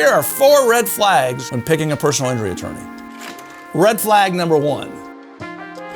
Here are 4 red flags when picking a personal injury attorney. Red flag number 1.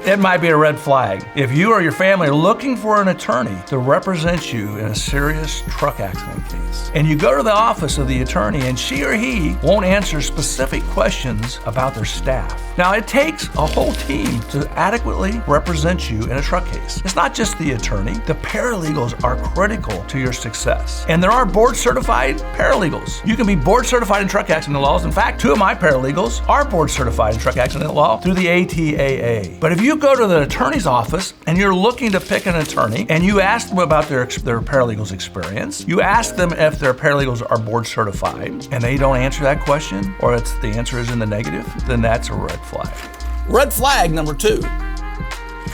It might be a red flag if you or your family are looking for an attorney to represent you in a serious truck accident case. And you go to the office of the attorney and she or he won't answer specific questions about their staff. Now, it takes a whole team to adequately represent you in a truck case. It's not just the attorney. The paralegals are critical to your success. And there are board-certified paralegals. You can be board-certified in truck accident laws. In fact, 2 of my paralegals are board-certified in truck accident law through the ATAA. But if you go to the attorney's office and you're looking to pick an attorney and you ask them about their paralegal's experience, you ask them if their paralegals are board certified and they don't answer that question, or the answer is in the negative, then that's a red flag. Red flag number 2.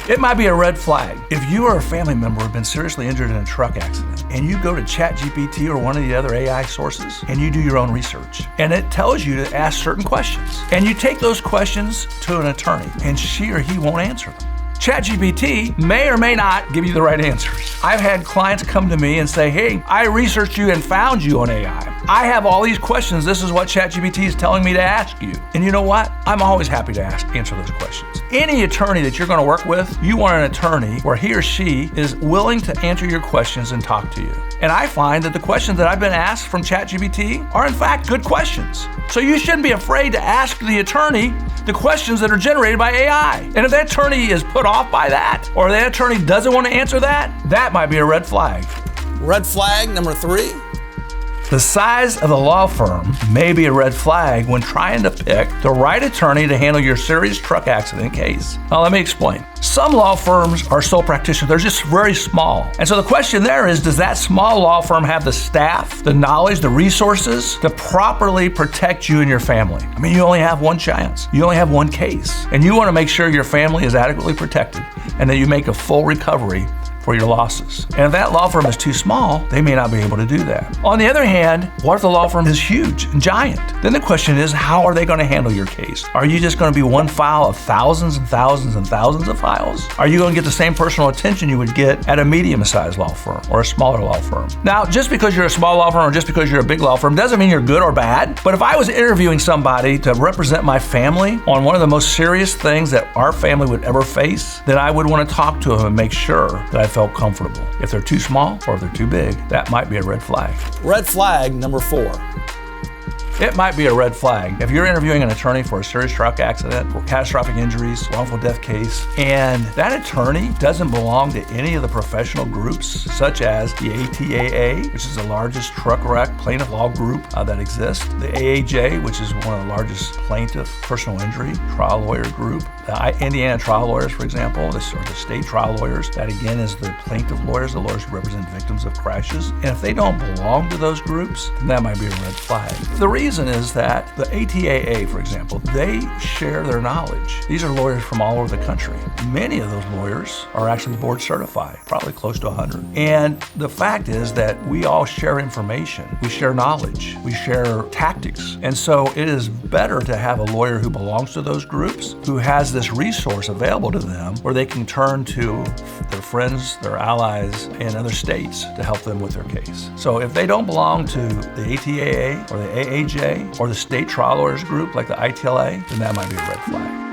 It might be a red flag if you or a family member have been seriously injured in a truck accident and you go to ChatGPT or one of the other AI sources and you do your own research and it tells you to ask certain questions and you take those questions to an attorney and she or he won't answer them. ChatGPT may or may not give you the right answers. I've had clients come to me and say, hey, I researched you and found you on AI. I have all these questions. This is what ChatGPT is telling me to ask you. And you know what? I'm always happy to answer those questions. Any attorney that you're going to work with, you want an attorney where he or she is willing to answer your questions and talk to you. And I find that the questions that I've been asked from ChatGPT are in fact good questions. So you shouldn't be afraid to ask the attorney the questions that are generated by AI. And if that attorney is put off by that, or that attorney doesn't want to answer that might be a red flag. Red flag number 3. The size of the law firm may be a red flag when trying to pick the right attorney to handle your serious truck accident case. Now, let me explain. Some law firms are sole practitioners. They're just very small. And so the question there is, does that small law firm have the staff, the knowledge, the resources to properly protect you and your family? I mean, you only have one chance. You only have one case. And you want to make sure your family is adequately protected and that you make a full recovery for your losses. And if that law firm is too small, they may not be able to do that. On the other hand, what if the law firm is huge and giant? Then the question is, how are they going to handle your case? Are you just going to be one file of thousands and thousands and thousands of files? Are you going to get the same personal attention you would get at a medium-sized law firm or a smaller law firm? Now, just because you're a small law firm or just because you're a big law firm doesn't mean you're good or bad. But if I was interviewing somebody to represent my family on one of the most serious things that our family would ever face, then I would want to talk to them and make sure that I felt comfortable. If they're too small or if they're too big, that might be a red flag. Red flag number 4. It might be a red flag if you're interviewing an attorney for a serious truck accident or catastrophic injuries, wrongful death case, and that attorney doesn't belong to any of the professional groups, such as the ATAA, which is the largest truck wreck plaintiff law group that exists, the AAJ, which is one of the largest plaintiff personal injury trial lawyer group, the Indiana trial lawyers, for example, the state trial lawyers, that again is the plaintiff lawyers, the lawyers who represent victims of crashes. And if they don't belong to those groups, then that might be a red flag. The reason is that the ATAA, for example, they share their knowledge. These are lawyers from all over the country. Many of those lawyers are actually board certified, probably close to 100. And the fact is that we all share information. We share knowledge. We share tactics. And so it is better to have a lawyer who belongs to those groups, who has this resource available to them where they can turn to their friends, their allies in other states to help them with their case. So if they don't belong to the ATAA or the AAJ or the state trial lawyers group like the ITLA, then that might be a red flag.